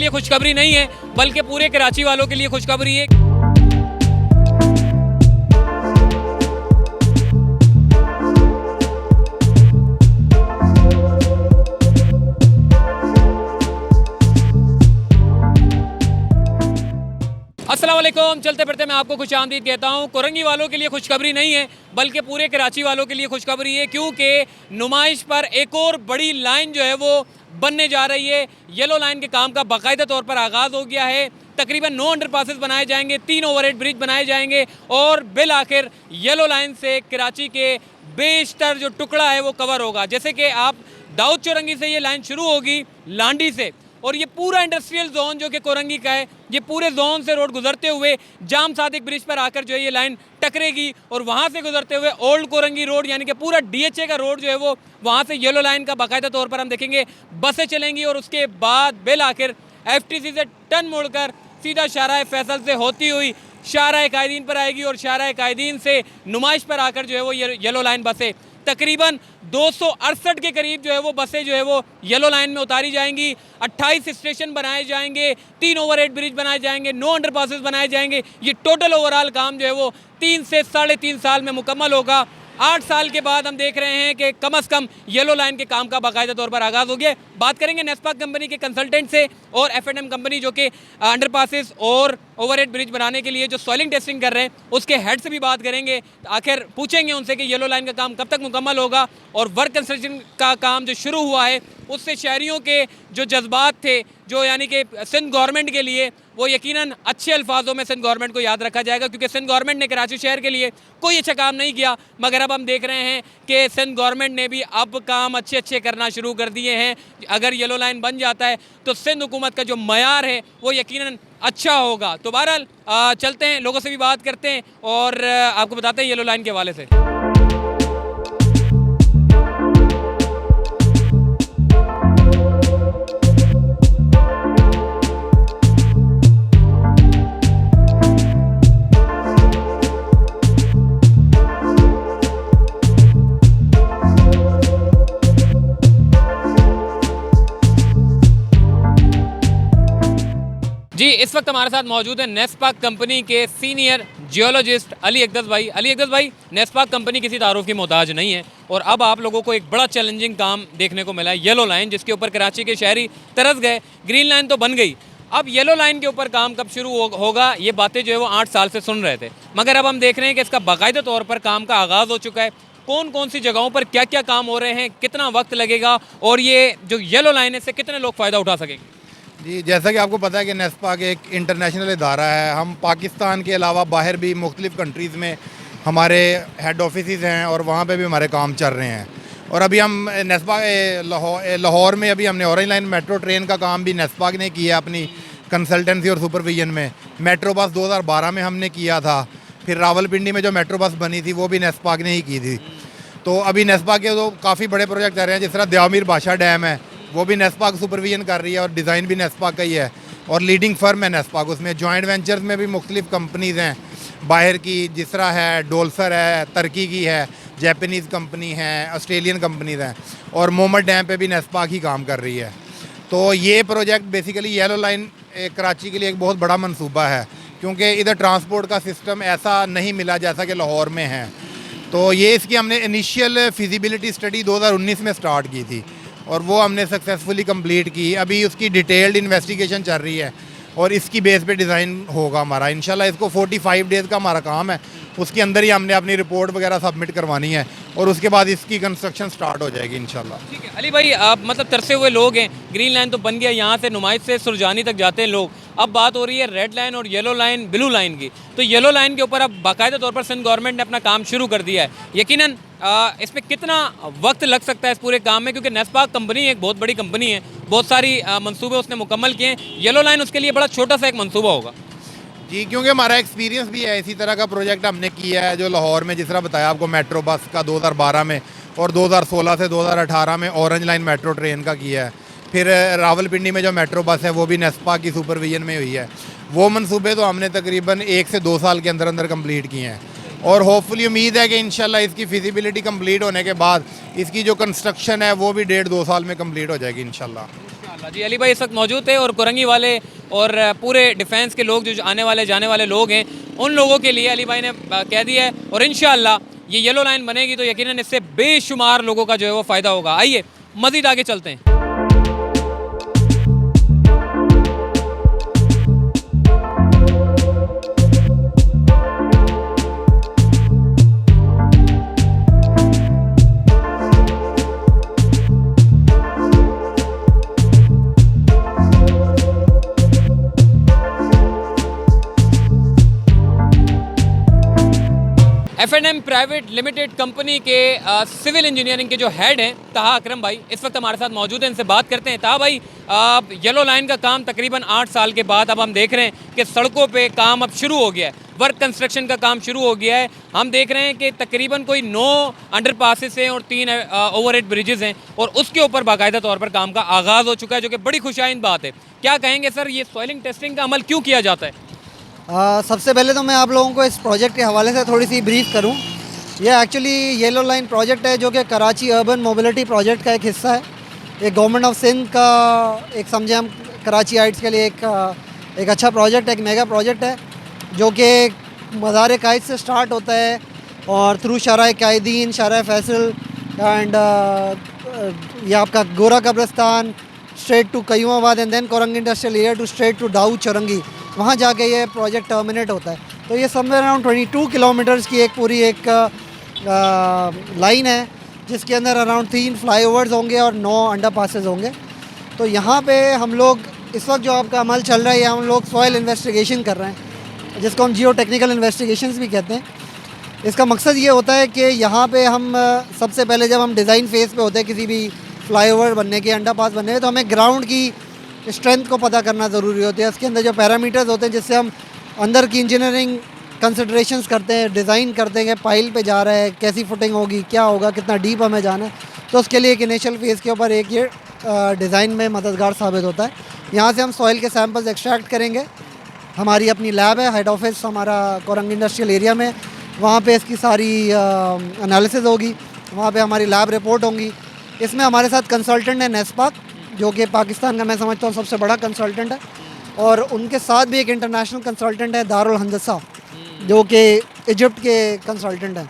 लिए खुशखबरी नहीं है बल्कि पूरे कराची वालों के लिए खुशखबरी है। अस्सलाम वालेकुम, चलते फिरते मैं आपको खुशामदीद कहता हूँ। कोरंगी वालों के लिए खुशखबरी नहीं है बल्कि पूरे कराची वालों के लिए खुशखबरी है, क्योंकि नुमाइश पर एक और बड़ी लाइन जो है वो बनने जा रही है। येलो लाइन के काम का बाकायदा तौर पर आगाज़ हो गया है। तकरीबन 9 अंडरपासेस बनाए जाएंगे, 3 ओवरहेड ब्रिज बनाए जाएंगे और बिल आखिर येलो लाइन से कराची के बेशतर जो टुकड़ा है वो कवर होगा। जैसे कि आप दाऊद चौरंगी से ये लाइन शुरू होगी लांडी से, और ये पूरा इंडस्ट्रियल जोन जो कि कोरंगी का है, ये पूरे जोन से रोड गुजरते हुए जाम सादिक ब्रिज पर आकर जो है ये लाइन टकरेगी और वहाँ से गुजरते हुए ओल्ड कोरंगी रोड यानी कि पूरा DHA का रोड जो है वो वहाँ से येलो लाइन का बाकायदा तौर पर हम देखेंगे बसें चलेंगी और उसके बाद बिल आखिर FTC से टर्न मोड़कर सीधा शाहराह फैसल से होती हुई शाहराह कायदीन पर आएगी और शाहराह कायदीन से नुमाइश पर आकर जो है वो येलो लाइन बसें तकरीबन 268 के करीब जो है वो बसें जो है वो येलो लाइन में उतारी जाएंगी। 28 स्टेशन बनाए जाएंगे, 3 ओवरहेड ब्रिज बनाए जाएंगे, 9 अंडरपासेस बनाए जाएंगे। ये टोटल ओवरऑल काम जो है वो 3 से 3.5 साल में मुकम्मल होगा। 8 साल के बाद हम देख रहे हैं कि कम से कम येलो लाइन के काम का बाकायदा तौर पर आगाज़ हो गया। बात करेंगे नेस्पाक कंपनी के कंसल्टेंट से और F&M कंपनी जो कि अंडरपासेस और ओवरहेड ब्रिज बनाने के लिए जो सॉइलिंग टेस्टिंग कर रहे हैं उसके हेड से भी बात करेंगे। आखिर पूछेंगे उनसे कि येलो लाइन का काम कब तक मुकम्मल होगा और वर्क कंस्ट्रक्शन का काम जो शुरू हुआ है उससे शहरियों के जो जज्बात थे, जो यानी कि सिंध गवर्नमेंट के लिए, वो यकीनन अच्छे अल्फाजों में सिंध गवर्नमेंट को याद रखा जाएगा, क्योंकि सिंध गवर्नमेंट ने कराची शहर के लिए कोई अच्छा काम नहीं किया। मगर अब हम देख रहे हैं कि सिंध गवर्नमेंट ने भी अब काम अच्छे अच्छे करना शुरू कर दिए हैं। अगर येलो लाइन बन जाता है तो सिंध हुकूमत का जो मयार है वो यकीनन अच्छा होगा। तो बहरहाल चलते हैं, लोगों से भी बात करते हैं और आपको बताते हैं येलो लाइन के हवाले से। जी, इस वक्त हमारे साथ मौजूद है नेस्पाक कंपनी के सीनियर जियोलॉजिस्ट अली अकदस भाई। अली अकदस भाई, नेस्पाक कंपनी किसी तारुफ की मोहताज नहीं है और अब आप लोगों को एक बड़ा चैलेंजिंग काम देखने को मिला है, येलो लाइन, जिसके ऊपर कराची के शहरी तरस गए। ग्रीन लाइन तो बन गई, अब येलो लाइन के ऊपर काम कब शुरू होगा, ये बातें जो है वो 8 साल से सुन रहे थे, मगर अब हम देख रहे हैं कि इसका बाकायदा तौर पर काम का आगाज़ हो चुका है। कौन कौन सी जगहों पर क्या क्या काम हो रहे हैं, कितना वक्त लगेगा और ये जो येलो लाइन है इससे कितने लोग फ़ायदा उठा सकेंगे? जी, जैसा कि आपको पता है कि नेस्पाक एक इंटरनेशनल इदारा है। हम पाकिस्तान के अलावा बाहर भी मुख्तलिफ़ कंट्रीज़ में हमारे हेड ऑफिस हैं और वहाँ पे भी हमारे काम चल रहे हैं। और अभी हम नेस्पाक लाहौर में अभी हमने ऑरेंज लाइन मेट्रो ट्रेन का काम भी नेस्पाक ने किया अपनी कंसल्टेंसी और सुपरविजन में। मेट्रो बस 2012 में हमने किया था। फिर रावलपिंडी में जो मेट्रो बस बनी थी वो भी नेस्पाक ने ही की थी। तो अभी नेस्पाक के तो काफ़ी बड़े प्रोजेक्ट कर रहे हैं, जिस तरह दयामीर बादशाह डैम है वो भी नेस्पाक सुपरविजन कर रही है और डिज़ाइन भी नेस्पाक का ही है और लीडिंग फर्म है नेस्पाक। उसमें जॉइंट वेंचर्स में भी मुख्तलिफ़ कंपनीज़ हैं बाहर की, जिस तरह है डोलसर है, तुर्की की है, जापानीज़ कंपनी है, ऑस्ट्रेलियन कंपनीज़ हैं और मोहम्मद डैम पे भी नेस्पाक ही काम कर रही है। तो ये project basically yellow line Karachi के लिए एक बहुत बड़ा मंसूबा है, क्योंकि इधर ट्रांसपोर्ट का सिस्टम ऐसा नहीं मिला जैसा कि लाहौर में है। तो ये इसकी हमने इनिशियल फिजिबिलिटी स्टडी 2019 में स्टार्ट की थी और वो हमने सक्सेसफुली कंप्लीट की। अभी उसकी डिटेल्ड इन्वेस्टिगेशन चल रही है और इसकी बेस पे डिज़ाइन होगा हमारा इंशाल्लाह। इसको 45 डेज़ का हमारा काम है, उसके अंदर ही हमने अपनी रिपोर्ट वगैरह सबमिट करवानी है और उसके बाद इसकी कंस्ट्रक्शन स्टार्ट हो जाएगी इंशाल्लाह। ठीक है अली भाई, आप मतलब तरसे हुए लोग हैं, ग्रीन लाइन तो बन गया, यहाँ से नुमाइश से सुरजानी तक जाते हैं लोग, अब बात हो रही है रेड लाइन और येलो लाइन, ब्लू लाइन की। तो येलो लाइन के ऊपर अब बाकायदा तौर पर सिंध गवर्नमेंट ने अपना काम शुरू कर दिया है। यकीनन इसमें कितना वक्त लग सकता है इस पूरे काम में, क्योंकि नेस्पाक कंपनी एक बहुत बड़ी कंपनी है, बहुत सारी मंसूबे उसने मुकम्मल किए हैं। येलो लाइन उसके लिए बड़ा छोटा सा एक मंसूबा होगा। जी, क्योंकि हमारा एक्सपीरियंस भी है, इसी तरह का प्रोजेक्ट हमने किया है जो लाहौर में, जिस तरह बताया आपको, मेट्रो बस का 2012 में और 2016 से 2018 में ऑरेंज लाइन मेट्रो ट्रेन का किया है। फिर रावलपिंडी में जो मेट्रो बस है वो भी नेस्पाक की सुपरविजन में हुई है। वो मंसूबे तो हमने तकरीबन 1 से 2 साल के अंदर अंदर कंप्लीट किए हैं और होपफुली उम्मीद है कि इंशाल्लाह इसकी फिजिबिलिटी कंप्लीट होने के बाद इसकी जो कंस्ट्रक्शन है वो भी 1.5-2 साल में कंप्लीट हो जाएगी इंशाल्लाह। माशाल्लाह जी। अली भाई इस वक्त मौजूद थे और कुरंगी वाले और पूरे डिफेंस के लोग जो आने वाले जाने वाले लोग हैं उन लोगों के लिए अली भाई ने कह दिया है, और इंशाअल्लाह ये येलो लाइन बनेगी तो यकीनन इससे बेशुमार लोगों का जो है वो फ़ायदा होगा। आइए मज़ीद आगे चलते हैं। F&M प्राइवेट लिमिटेड कंपनी के सिविल इंजीनियरिंग के जो हेड हैं ताहा अकरम भाई इस वक्त हमारे साथ मौजूद हैं। इनसे बात करते हैं। ताहा भाई, येलो लाइन का काम तकरीबन 8 साल के बाद अब हम देख रहे हैं कि सड़कों पे काम अब शुरू हो गया है, वर्क कंस्ट्रक्शन का काम शुरू हो गया है। हम देख रहे हैं कि तकरीबन कोई 9 अंडरपासेस हैं और 3 ओवरहेड ब्रिजेस हैं और उसके ऊपर बाकायदा तौर पर काम का आगाज़ हो चुका है, जो कि बड़ी खुशाइन बात है। क्या कहेंगे सर, ये सॉइलिंग टेस्टिंग का अमल क्यों किया जाता है? सबसे पहले तो मैं आप लोगों को इस प्रोजेक्ट के हवाले से थोड़ी सी ब्रीफ करूं। ये एक्चुअली येलो लाइन प्रोजेक्ट है जो कि कराची अर्बन मोबिलिटी प्रोजेक्ट का एक हिस्सा है। ये गवर्नमेंट ऑफ सिंध का एक समझे हम कराची हाइट्स के लिए एक अच्छा प्रोजेक्ट है, एक मेगा प्रोजेक्ट है जो कि मज़ार कायद से स्टार्ट होता है और थ्रू शारा कायदीन, शारा फैसल एंड ये आपका Gora Kabristan straight to Qayyumabad and then Korangi industrial area to straight to Dawood Chowrangi, वहाँ जाके ये प्रोजेक्ट टर्मिनेट होता है। तो ये समवेयर अराउंड 22 किलोमीटर्स की एक पूरी एक लाइन है जिसके अंदर अराउंड 3 फ्लाईओवर्स होंगे और 9 अंडरपासेस होंगे। तो यहाँ पे हम लोग इस वक्त जो आपका अमल चल रहा है, ये हम लोग सॉइल इन्वेस्टिगेशन कर रहे हैं जिसको हम जियो टेक्निकल इन्वेस्टिगेशंस भी कहते हैं। इसका मकसद ये होता है कि यहाँ पे हम सबसे पहले जब हम डिज़ाइन फेज़ पे होते हैं किसी भी फ्लाईओवर बनने के, अंडरपास बनने के, तो हमें ग्राउंड की स्ट्रेंथ को पता करना ज़रूरी होती है। उसके अंदर जो पैरामीटर्स होते हैं जिससे हम अंदर की इंजीनियरिंग कंसिडरेशंस करते हैं, डिज़ाइन करते हैं कि पाइल पे जा रहा है, कैसी फुटिंग होगी, क्या होगा, कितना डीप हमें जाना है। तो उसके लिए एक इनिशियल फेज़ के ऊपर एक ये डिज़ाइन में मददगार साबित होता है। यहाँ से हम सॉइल के सैम्पल्स एक्सट्रैक्ट करेंगे। हमारी अपनी लैब है, हेड ऑफिस हमारा कोरंगी इंडस्ट्रियल एरिया में, वहाँ पे इसकी सारी एनालिसिस होगी, वहाँ पे हमारी लैब रिपोर्ट होंगी। इसमें हमारे साथ कंसल्टेंट है नेस्पाक, जो कि पाकिस्तान का मैं समझता हूँ सबसे बड़ा कंसल्टेंट है, और उनके साथ भी एक इंटरनेशनल कंसल्टेंट है दारुल हंदसा जो कि इजिप्ट के कंसल्टेंट हैं।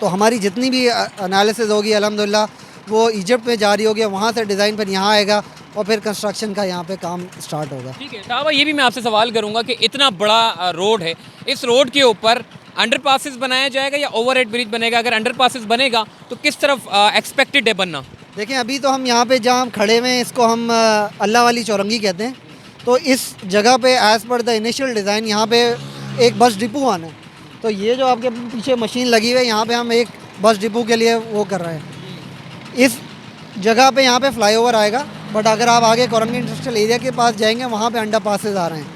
तो हमारी जितनी भी एनालिसिस होगी अल्हम्दुलिल्लाह वो इजिप्ट में जारी होगी, वहाँ से डिज़ाइन पर यहाँ आएगा और फिर कंस्ट्रक्शन का यहाँ पे काम स्टार्ट होगा। ठीक है साहब, ये भी मैं आपसे सवाल करूँगा कि इतना बड़ा रोड है, इस रोड के ऊपर अंडरपासेस बनाया जाएगा या ओवरहेड ब्रिज बनेगा? अगर अंडरपासेस बनेगा तो किस तरफ एक्सपेक्टेड है बनना? देखें, अभी तो हम यहाँ पे जहाँ हम खड़े हुए हैं इसको हम अल्लाह वाली चौरंगी कहते हैं। तो इस जगह पे as per the initial design यहाँ पे एक बस डिपो आना है। तो ये जो आपके पीछे मशीन लगी हुई है, यहाँ पे हम एक बस डिपो के लिए वो कर रहे हैं। इस जगह पे यहाँ पे फ्लाईओवर आएगा, बट अगर आप आगे कोरंगी इंडस्ट्रियल एरिया के पास जाएंगे वहाँ पे अंडरपासेस आ रहे हैं।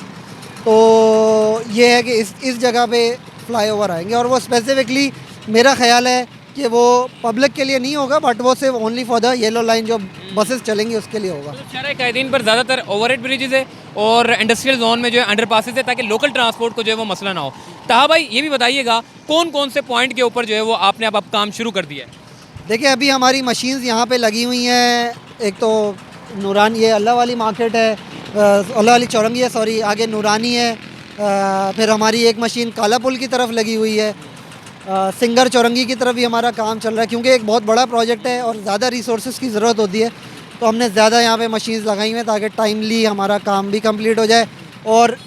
तो ये है कि इस जगह पे फ्लाईओवर आएंगे और वो स्पेसिफिकली मेरा ख्याल है कि वो पब्लिक के लिए नहीं होगा, बट वो सिर्फ only for the yellow line जो बसेस चलेंगी उसके लिए होगा। तो शहर कायदीन पर ज़्यादातर ओवरहेड ब्रिजेज है और इंडस्ट्रियल जोन में जो है अंडरपासेस है, ताकि लोकल ट्रांसपोर्ट को जो है वो मसला ना हो। ताहा भाई, ये भी बताइएगा कौन कौन से पॉइंट के ऊपर जो है वो आपने अब काम शुरू कर दिया है? देखिए, अभी हमारी मशीन्स यहाँ पे लगी हुई हैं। एक तो नूरानी, ये अल्लाह वाली मार्केट है, अल्लाह वाली चौरंगी है, सॉरी, आगे नूरानी है। फिर हमारी एक मशीन काला पुल की तरफ लगी हुई है। सिंगर चौरंगी की तरफ भी हमारा काम चल रहा है, क्योंकि एक बहुत बड़ा प्रोजेक्ट है और ज़्यादा रिसोर्सेज की ज़रूरत होती है। तो हमने ज़्यादा यहाँ पे मशीन्स लगाई हुई हैं ताकि टाइमली हमारा काम भी कंप्लीट हो जाए। और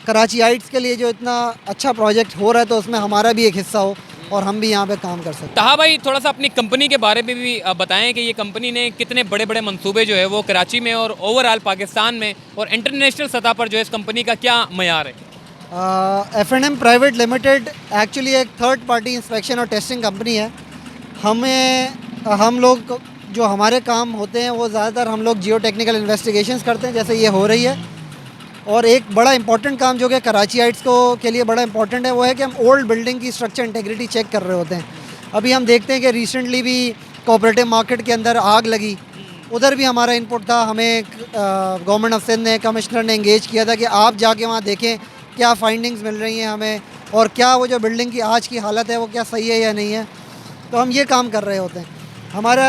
कराची हाइट्स के लिए जो इतना अच्छा प्रोजेक्ट हो रहा है तो उसमें हमारा भी एक हिस्सा हो और हम भी यहाँ पे काम कर सकते। ताहा भाई, थोड़ा सा अपनी कंपनी के बारे में भी बताएं कि ये कंपनी ने कितने बड़े बड़े मंसूबे जो है वो कराची में और ओवरऑल पाकिस्तान में और इंटरनेशनल सतह पर जो है इस कंपनी का क्या मयार है? F&M प्राइवेट लिमिटेड एक्चुअली एक थर्ड पार्टी इंस्पेक्शन और टेस्टिंग कंपनी है। हम लोग जो हमारे काम होते हैं वो ज़्यादातर हम लोग जियो टेक्निकल इन्वेस्टिगेशंस करते हैं, जैसे ये हो रही है। और एक बड़ा इंपॉर्टेंट काम जो कि कराची हाइट्स को के लिए बड़ा इंपॉर्टेंट है वो है कि हम ओल्ड बिल्डिंग की स्ट्रक्चर इंटेग्रिटी चेक कर रहे होते हैं। अभी हम देखते हैं कि रिसेंटली भी कोऑपरेटिव मार्केट के अंदर आग लगी, उधर भी हमारा इनपुट था। हमें गवर्नमेंट ऑफ सिंध ने, कमिश्नर ने इंगेज किया था कि आप जाके वहाँ देखें क्या फाइंडिंग्स मिल रही हैं हमें और क्या वो जो बिल्डिंग की आज की हालत है वो क्या सही है या नहीं है। तो हम ये काम कर रहे होते हैं। हमारा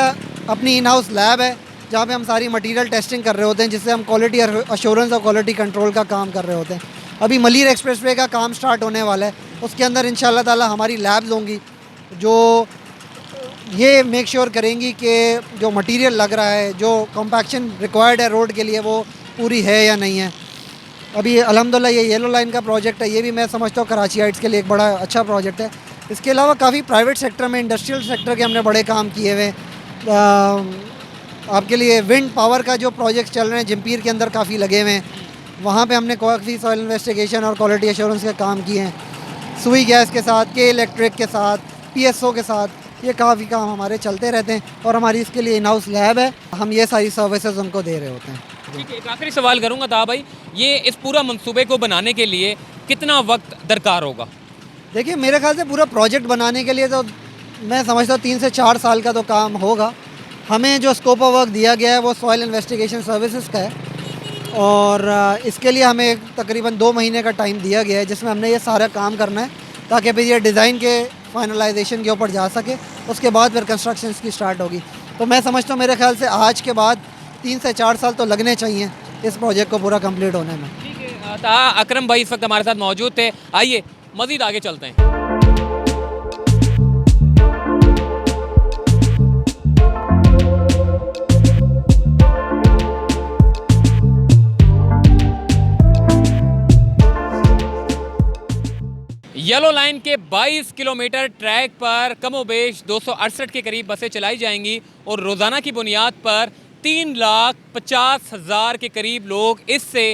अपनी इन हाउस लैब है जहाँ पे हम सारी मटेरियल टेस्टिंग कर रहे होते हैं, जिससे हम क्वालिटी अश्योरेंस और क्वालिटी कंट्रोल का काम कर रहे होते हैं। अभी मलीर एक्सप्रेसवे का काम स्टार्ट होने वाला है, उसके अंदर इंशाल्लाह ताला हमारी लैब्स होंगी जो ये मेक श्योर करेंगी कि जो मटेरियल लग रहा है, जो कॉम्पैक्शन रिक्वायर्ड है रोड के लिए, वो पूरी है या नहीं है। अभी अल्हम्दुलिल्लाह ये येलो लाइन का प्रोजेक्ट है, ये भी मैं समझता हूँ कराचीइट्स के लिए एक बड़ा अच्छा प्रोजेक्ट है। इसके अलावा काफ़ी प्राइवेट सेक्टर में, इंडस्ट्रियल सेक्टर के हमने बड़े काम किए हुए। आपके लिए विंड पावर का जो प्रोजेक्ट चल रहे हैं जिम्पीर के अंदर काफ़ी लगे हुए हैं, वहाँ पे हमने काफ़ी सॉइल इन्वेस्टिगेशन और क्वालिटी एश्योरेंस के काम किए हैं। सुई गैस के साथ, के इलेक्ट्रिक के साथ, PSO के साथ, ये काफ़ी काम हमारे चलते रहते हैं और हमारी इसके लिए इन हाउस लैब है, हम ये सारी सर्विसेज उनको दे रहे होते हैं। ठीक है, एक आखिरी सवाल करूँगा था भाई, ये इस पूरा मंसूबे को बनाने के लिए कितना वक्त दरकार होगा? देखिए मेरे ख्याल से पूरा प्रोजेक्ट बनाने के लिए तो मैं समझता हूँ 3 से 4 साल का तो काम होगा। हमें जो स्कोप ऑफ वर्क दिया गया है वो सॉइल इन्वेस्टिगेशन सर्विसेज का है और इसके लिए हमें तकरीबन 2 महीने का टाइम दिया गया है, जिसमें हमने ये सारा काम करना है ताकि फिर ये डिज़ाइन के फाइनलाइजेशन के ऊपर जा सके, उसके बाद फिर कंस्ट्रक्शन की स्टार्ट होगी। तो मैं समझता हूँ मेरे ख्याल से आज के बाद 3 से 4 साल तो लगने चाहिए इस प्रोजेक्ट को पूरा कंप्लीट होने में। ठीक है, अकरम भाई इस वक्त हमारे साथ मौजूद थे। आइए मज़ीद आगे चलते हैं। येलो लाइन के 22 किलोमीटर ट्रैक पर कमोबेश 268 के करीब बसें चलाई जाएंगी और रोज़ाना की बुनियाद पर 3,50,000 के करीब लोग इससे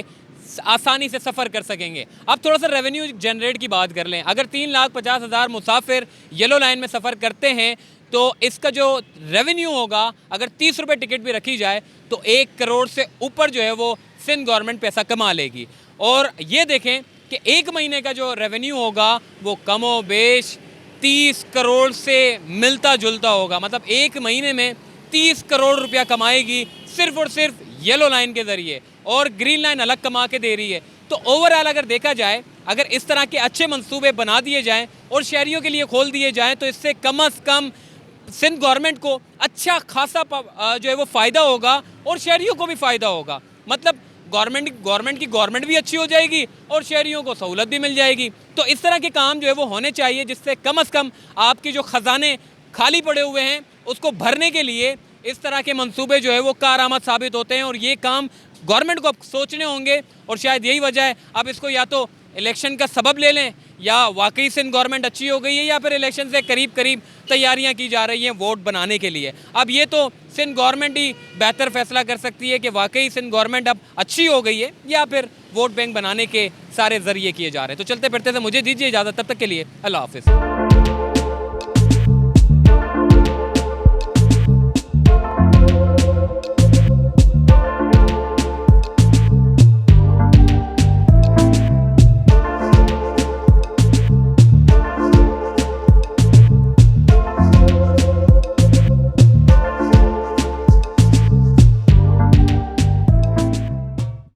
आसानी से सफ़र कर सकेंगे। अब थोड़ा सा रेवेन्यू जनरेट की बात कर लें। अगर 3,50,000 मुसाफिर येलो लाइन में सफ़र करते हैं तो इसका जो रेवेन्यू होगा, अगर 30 रुपये टिकट भी रखी जाए तो 1 करोड़ से ऊपर जो है वो सिंध गवर्नमेंट पैसा कमा लेगी। और ये देखें कि 1 महीने का जो रेवेन्यू होगा वो कमोबेश 30 करोड़ से मिलता जुलता होगा। मतलब 1 महीने में 30 करोड़ रुपया कमाएगी सिर्फ और सिर्फ येलो लाइन के ज़रिए, और ग्रीन लाइन अलग कमा के दे रही है। तो ओवरऑल अगर देखा जाए, अगर इस तरह के अच्छे मंसूबे बना दिए जाएं और शहरियों के लिए खोल दिए जाएं तो इससे कम से कम सिंध गवर्नमेंट को अच्छा खासा जो है वो फ़ायदा होगा और शहरियों को भी फ़ायदा होगा। मतलब गवर्नमेंट भी अच्छी हो जाएगी और शहरियों को सहूलत भी मिल जाएगी। तो इस तरह के काम जो है वो होने चाहिए, जिससे कम से कम आपके जो ख़जाने खाली पड़े हुए हैं उसको भरने के लिए इस तरह के मंसूबे जो है वो कारआमद साबित होते हैं। और ये काम गवर्नमेंट को अब सोचने होंगे और शायद यही वजह है अब इसको या तो इलेक्शन का सबब ले लें या वाकई सिंध गवर्नमेंट अच्छी हो गई है या फिर इलेक्शन से करीब करीब तैयारियां की जा रही हैं वोट बनाने के लिए। अब ये तो सिंध गवर्नमेंट ही बेहतर फैसला कर सकती है कि वाकई सिंध गवर्नमेंट अब अच्छी हो गई है या फिर वोट बैंक बनाने के सारे जरिए किए जा रहे हैं। तो चलते फिरते से मुझे दीजिए इजाज़त, तब तक के लिए अल्लाह हाफिज़।